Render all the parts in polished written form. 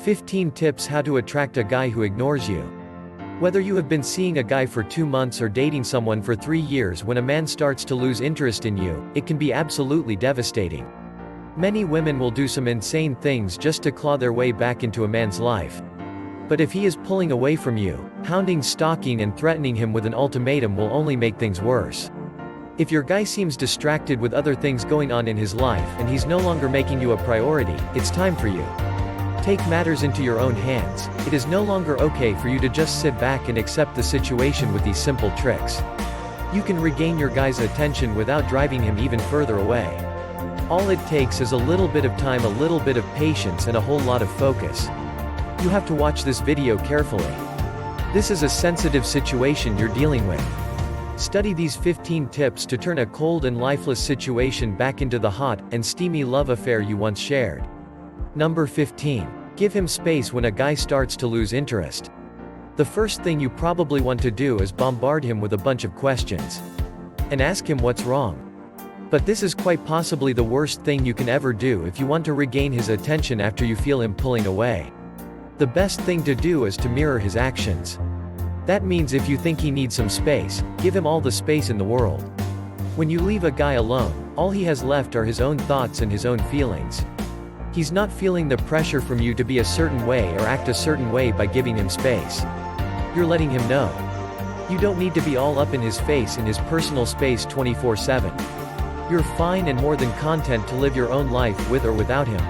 15 Tips How to Attract a Guy Who Ignores You. Whether you have been seeing a guy for 2 months or dating someone for 3 years, when a man starts to lose interest in you, it can be absolutely devastating. Many women will do some insane things just to claw their way back into a man's life. But if he is pulling away from you, hounding, stalking and threatening him with an ultimatum will only make things worse. If your guy seems distracted with other things going on in his life and he's no longer making you a priority, it's time for you. Take matters into your own hands. It is no longer okay for you to just sit back and accept the situation with these simple tricks. You can regain your guy's attention without driving him even further away. All it takes is a little bit of time, a little bit of patience and a whole lot of focus. You have to watch this video carefully. This is a sensitive situation you're dealing with. Study these 15 tips to turn a cold and lifeless situation back into the hot and steamy love affair you once shared. Number 15. Give him space when a guy starts to lose interest. The first thing you probably want to do is bombard him with a bunch of questions. And ask him what's wrong. But this is quite possibly the worst thing you can ever do if you want to regain his attention after you feel him pulling away. The best thing to do is to mirror his actions. That means if you think he needs some space, give him all the space in the world. When you leave a guy alone, all he has left are his own thoughts and his own feelings. He's not feeling the pressure from you to be a certain way or act a certain way by giving him space. You're letting him know. You don't need to be all up in his face in his personal space 24/7. You're fine and more than content to live your own life with or without him.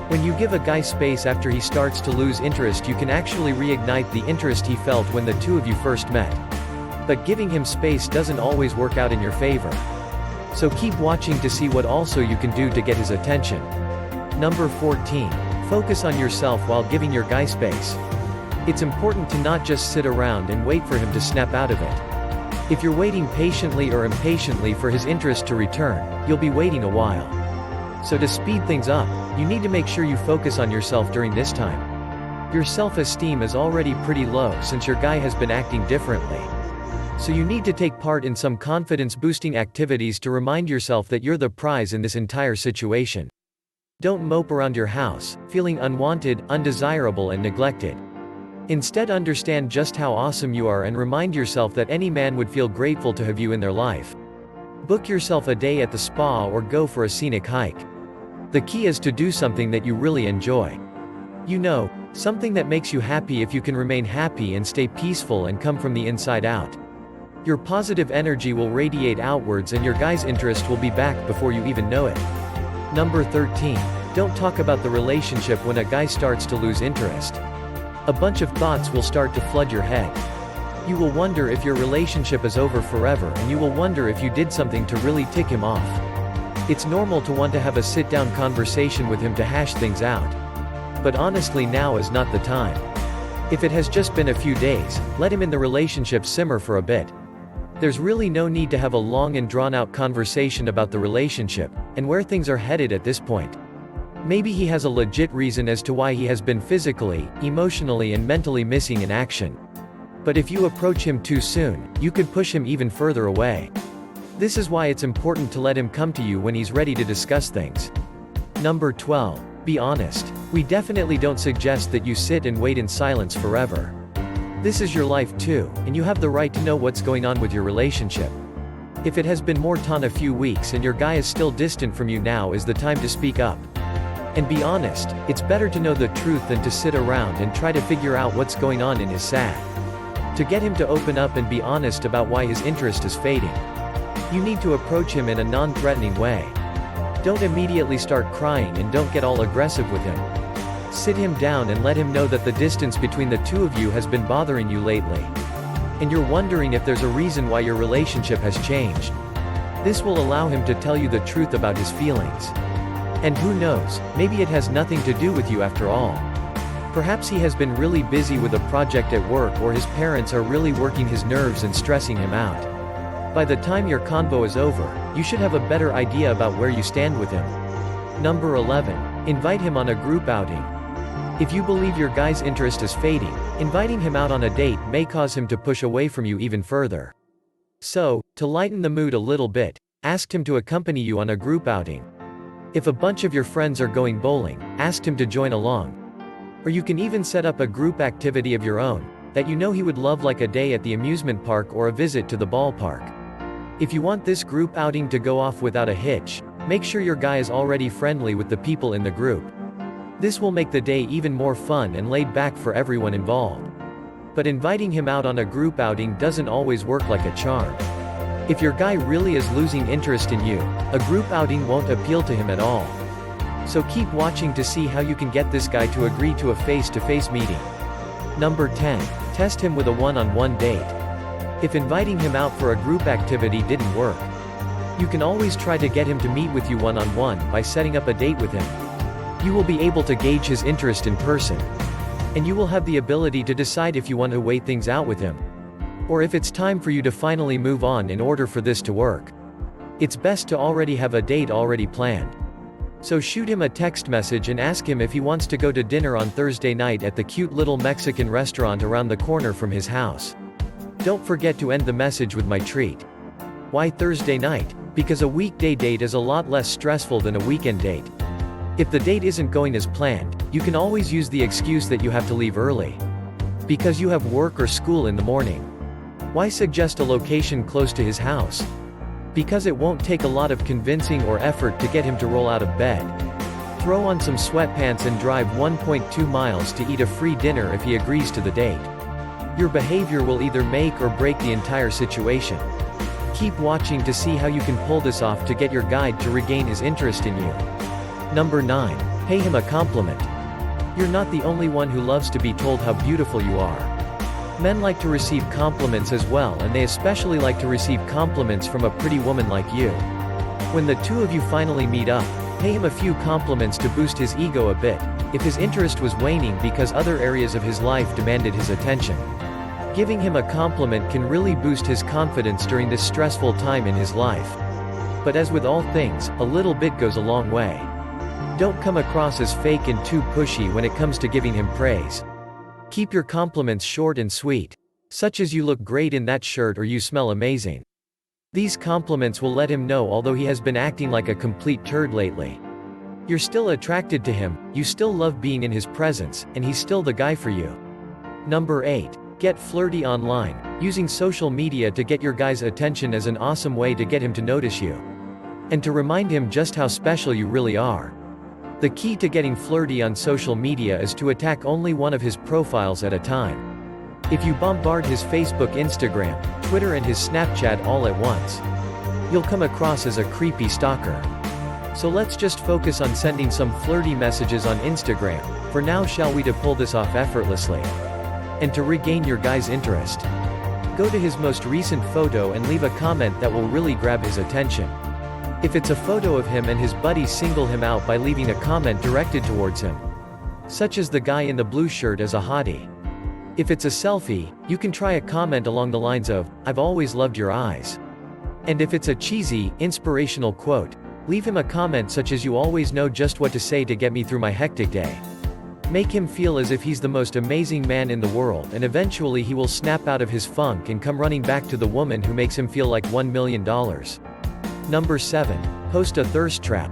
When you give a guy space after he starts to lose interest, you can actually reignite the interest he felt when the two of you first met. But giving him space doesn't always work out in your favor. So keep watching to see what also you can do to get his attention. Number 14. Focus on yourself while giving your guy space. It's important to not just sit around and wait for him to snap out of it. If you're waiting patiently or impatiently for his interest to return, you'll be waiting a while. So to speed things up, you need to make sure you focus on yourself during this time. Your self-esteem is already pretty low since your guy has been acting differently. So you need to take part in some confidence-boosting activities to remind yourself that you're the prize in this entire situation. Don't mope around your house, feeling unwanted, undesirable and neglected. Instead, understand just how awesome you are and remind yourself that any man would feel grateful to have you in their life. Book yourself a day at the spa or go for a scenic hike. The key is to do something that you really enjoy. You know, something that makes you happy. If you can remain happy and stay peaceful and come from the inside out, your positive energy will radiate outwards and your guy's interest will be back before you even know it. Number 13. Don't talk about the relationship when a guy starts to lose interest. A bunch of thoughts will start to flood your head. You will wonder if your relationship is over forever, and you will wonder if you did something to really tick him off. It's normal to want to have a sit-down conversation with him to hash things out. But honestly, now is not the time. If it has just been a few days, let him in the relationship simmer for a bit. There's really no need to have a long and drawn-out conversation about the relationship, and where things are headed at this point. Maybe he has a legit reason as to why he has been physically, emotionally and mentally missing in action. But if you approach him too soon, you could push him even further away. This is why it's important to let him come to you when he's ready to discuss things. Number 12. Be honest. We definitely don't suggest that you sit and wait in silence forever. This is your life too, and you have the right to know what's going on with your relationship. If it has been more than a few weeks and your guy is still distant from you, now is the time to speak up. And be honest. It's better to know the truth than to sit around and try to figure out what's going on in his sad. To get him to open up and be honest about why his interest is fading, you need to approach him in a non-threatening way. Don't immediately start crying and don't get all aggressive with him. Sit him down and let him know that the distance between the two of you has been bothering you lately. And you're wondering if there's a reason why your relationship has changed. This will allow him to tell you the truth about his feelings. And who knows, maybe it has nothing to do with you after all. Perhaps he has been really busy with a project at work, or his parents are really working his nerves and stressing him out. By the time your convo is over, you should have a better idea about where you stand with him. Number 11. Invite him on a group outing. If you believe your guy's interest is fading, inviting him out on a date may cause him to push away from you even further. So, to lighten the mood a little bit, ask him to accompany you on a group outing. If a bunch of your friends are going bowling, ask him to join along. Or you can even set up a group activity of your own, that you know he would love, like a day at the amusement park or a visit to the ballpark. If you want this group outing to go off without a hitch, make sure your guy is already friendly with the people in the group. This will make the day even more fun and laid back for everyone involved. But inviting him out on a group outing doesn't always work like a charm. If your guy really is losing interest in you, a group outing won't appeal to him at all. So keep watching to see how you can get this guy to agree to a face-to-face meeting. Number 10. Test him with a one-on-one date. If inviting him out for a group activity didn't work, you can always try to get him to meet with you one-on-one by setting up a date with him. You will be able to gauge his interest in person. And you will have the ability to decide if you want to wait things out with him, or if it's time for you to finally move on. In order for this to work, it's best to already have a date already planned. So shoot him a text message and ask him if he wants to go to dinner on Thursday night at the cute little Mexican restaurant around the corner from his house. Don't forget to end the message with "my treat." Why Thursday night? Because a weekday date is a lot less stressful than a weekend date. If the date isn't going as planned, you can always use the excuse that you have to leave early because you have work or school in the morning. Why suggest a location close to his house? Because it won't take a lot of convincing or effort to get him to roll out of bed. Throw on some sweatpants and drive 1.2 miles to eat a free dinner if he agrees to the date. Your behavior will either make or break the entire situation. Keep watching to see how you can pull this off to get your guide to regain his interest in you. Number 9. Pay him a compliment. You're not the only one who loves to be told how beautiful you are. Men like to receive compliments as well, and they especially like to receive compliments from a pretty woman like you. When the two of you finally meet up, pay him a few compliments to boost his ego a bit, if his interest was waning because other areas of his life demanded his attention. Giving him a compliment can really boost his confidence during this stressful time in his life. But as with all things, a little bit goes a long way. Don't come across as fake and too pushy when it comes to giving him praise. Keep your compliments short and sweet, such as "you look great in that shirt" or "you smell amazing." These compliments will let him know although he has been acting like a complete turd lately, you're still attracted to him, you still love being in his presence, and he's still the guy for you. Number 8. Get flirty online. Using social media to get your guy's attention is an awesome way to get him to notice you, and to remind him just how special you really are. The key to getting flirty on social media is to attack only one of his profiles at a time. If you bombard his Facebook, Instagram, Twitter and his Snapchat all at once, you'll come across as a creepy stalker. So let's just focus on sending some flirty messages on Instagram, for now, shall we, to pull this off effortlessly. And to regain your guy's interest, go to his most recent photo and leave a comment that will really grab his attention. If it's a photo of him and his buddies, single him out by leaving a comment directed towards him, such as "the guy in the blue shirt is a hottie." If it's a selfie, you can try a comment along the lines of, "I've always loved your eyes." And if it's a cheesy, inspirational quote, leave him a comment such as, "You always know just what to say to get me through my hectic day." Make him feel as if he's the most amazing man in the world, and eventually he will snap out of his funk and come running back to the woman who makes him feel like $1 million. Number 7. Post a thirst trap.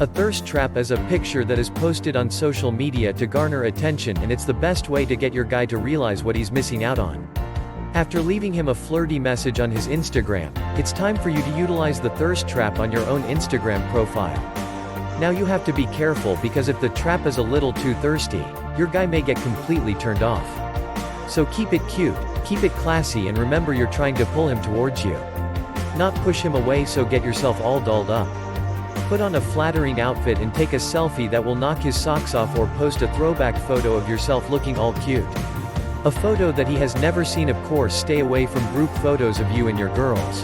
A thirst trap is a picture that is posted on social media to garner attention, and it's the best way to get your guy to realize what he's missing out on. After leaving him a flirty message on his Instagram, it's time for you to utilize the thirst trap on your own Instagram profile. Now you have to be careful, because if the trap is a little too thirsty, your guy may get completely turned off. So keep it cute, keep it classy, and remember you're trying to pull him towards you, not push him away. So get yourself all dolled up. Put on a flattering outfit and take a selfie that will knock his socks off, or post a throwback photo of yourself looking all cute. A photo that he has never seen. Of course, stay away from group photos of you and your girls,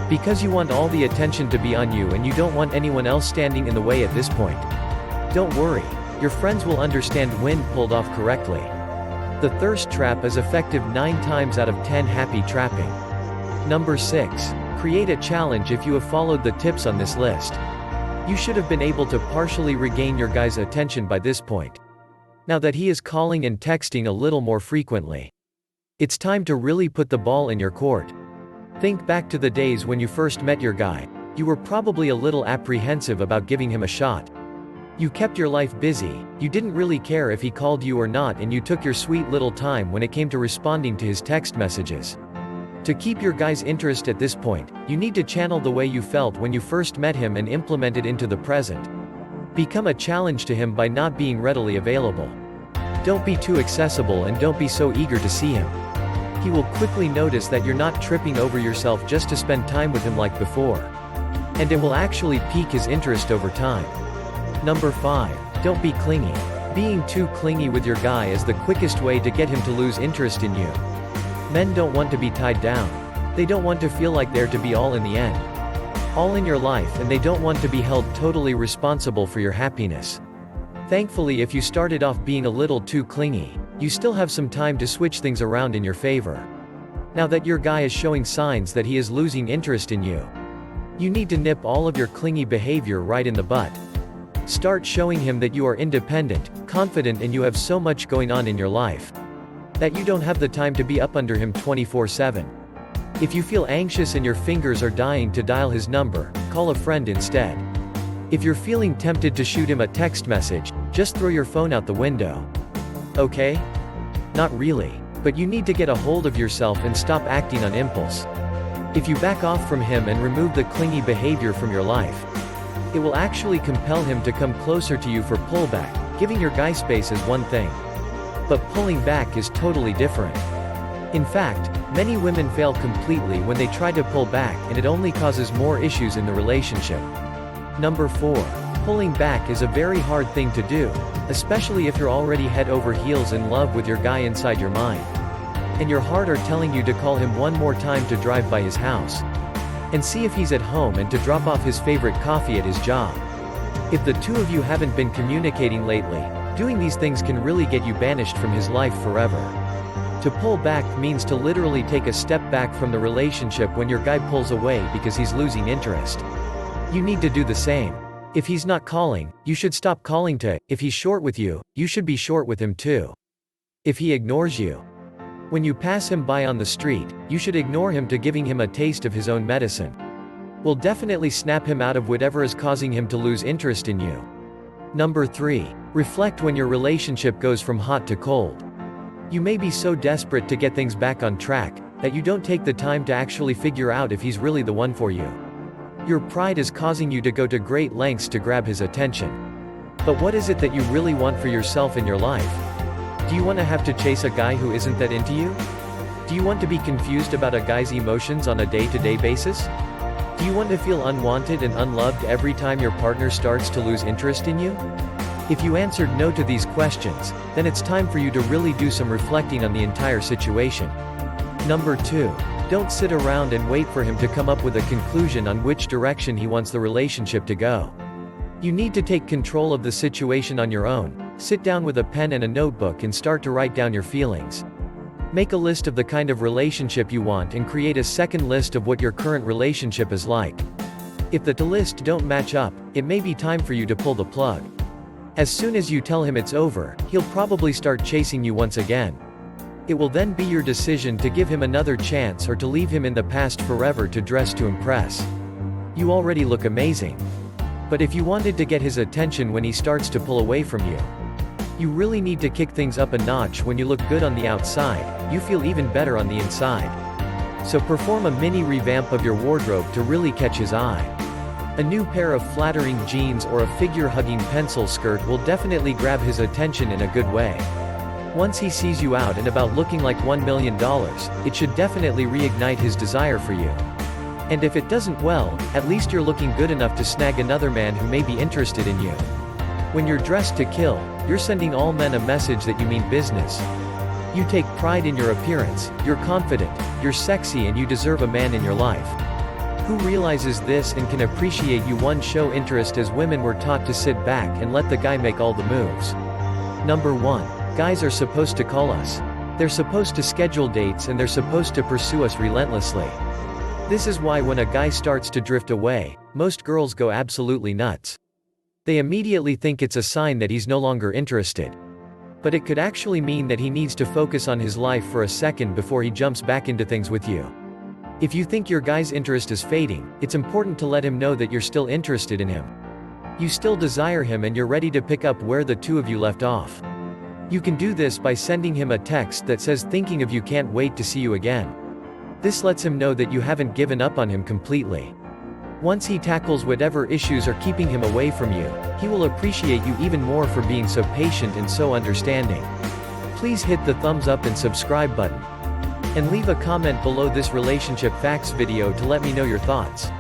because you want all the attention to be on you and you don't want anyone else standing in the way at this point. Don't worry, your friends will understand when pulled off correctly. The thirst trap is effective 9 times out of 10. Happy trapping. Number 6. Create a challenge. If you have followed the tips on this list, you should have been able to partially regain your guy's attention by this point. Now that he is calling and texting a little more frequently, it's time to really put the ball in your court. Think back to the days when you first met your guy. You were probably a little apprehensive about giving him a shot. You kept your life busy, you didn't really care if he called you or not, and you took your sweet little time when it came to responding to his text messages. To keep your guy's interest at this point, you need to channel the way you felt when you first met him and implement it into the present. Become a challenge to him by not being readily available. Don't be too accessible and don't be so eager to see him. He will quickly notice that you're not tripping over yourself just to spend time with him like before. And it will actually pique his interest over time. Number 5. Don't be clingy. Being too clingy with your guy is the quickest way to get him to lose interest in you. Men don't want to be tied down. They don't want to feel like they're to be all in the end. All in your life, and they don't want to be held totally responsible for your happiness. Thankfully, if you started off being a little too clingy, you still have some time to switch things around in your favor. Now that your guy is showing signs that he is losing interest in you, you need to nip all of your clingy behavior right in the butt. Start showing him that you are independent, confident, and you have so much going on in your life that you don't have the time to be up under him 24/7. If you feel anxious and your fingers are dying to dial his number, call a friend instead. If you're feeling tempted to shoot him a text message, just throw your phone out the window. Okay? Not really. But you need to get a hold of yourself and stop acting on impulse. If you back off from him and remove the clingy behavior from your life, it will actually compel him to come closer to you for pullback. Giving your guy space is one thing, but pulling back is totally different. In fact, many women fail completely when they try to pull back, and it only causes more issues in the relationship. Number 4. Pulling back is a very hard thing to do, especially if you're already head over heels in love with your guy inside your mind, and your heart are telling you to call him one more time to drive by his house and see if he's at home and to drop off his favorite coffee at his job. If the two of you haven't been communicating lately, doing these things can really get you banished from his life forever. To pull back means to literally take a step back from the relationship when your guy pulls away because he's losing interest. You need to do the same. If he's not calling, you should stop calling to. If he's short with you, you should be short with him too. If he ignores you, when you pass him by on the street, you should ignore him to giving him a taste of his own medicine. Will definitely snap him out of whatever is causing him to lose interest in you. Number 3. Reflect when your relationship goes from hot to cold. You may be so desperate to get things back on track that you don't take the time to actually figure out if he's really the one for you. Your pride is causing you to go to great lengths to grab his attention. But what is it that you really want for yourself in your life? Do you want to have to chase a guy who isn't that into you? Do you want to be confused about a guy's emotions on a day-to-day basis? Do you want to feel unwanted and unloved every time your partner starts to lose interest in you? If you answered no to these questions, then it's time for you to really do some reflecting on the entire situation. Number 2. Don't sit around and wait for him to come up with a conclusion on which direction he wants the relationship to go. You need to take control of the situation on your own. Sit down with a pen and a notebook and start to write down your feelings. Make a list of the kind of relationship you want and create a second list of what your current relationship is like. If the list don't match up, it may be time for you to pull the plug. As soon as you tell him it's over, he'll probably start chasing you once again. It will then be your decision to give him another chance or to leave him in the past forever to dress to impress. You already look amazing. But if you wanted to get his attention when he starts to pull away from you, you really need to kick things up a notch. When you look good on the outside, you feel even better on the inside. So perform a mini revamp of your wardrobe to really catch his eye. A new pair of flattering jeans or a figure-hugging pencil skirt will definitely grab his attention in a good way. Once he sees you out and about looking like $1 million, it should definitely reignite his desire for you. And if it doesn't, well, at least you're looking good enough to snag another man who may be interested in you. When you're dressed to kill, you're sending all men a message that you mean business. You take pride in your appearance, you're confident, you're sexy, and you deserve a man in your life who realizes this and can appreciate you. Show interest as women were taught to sit back and let the guy make all the moves. Number 1. Guys are supposed to call us. They're supposed to schedule dates and they're supposed to pursue us relentlessly. This is why when a guy starts to drift away, most girls go absolutely nuts. They immediately think it's a sign that he's no longer interested. But it could actually mean that he needs to focus on his life for a second before he jumps back into things with you. If you think your guy's interest is fading, it's important to let him know that you're still interested in him. You still desire him and you're ready to pick up where the two of you left off. You can do this by sending him a text that says thinking of you, can't wait to see you again. This lets him know that you haven't given up on him completely. Once he tackles whatever issues are keeping him away from you, he will appreciate you even more for being so patient and so understanding. Please hit the thumbs up and subscribe button. And leave a comment below this relationship facts video to let me know your thoughts.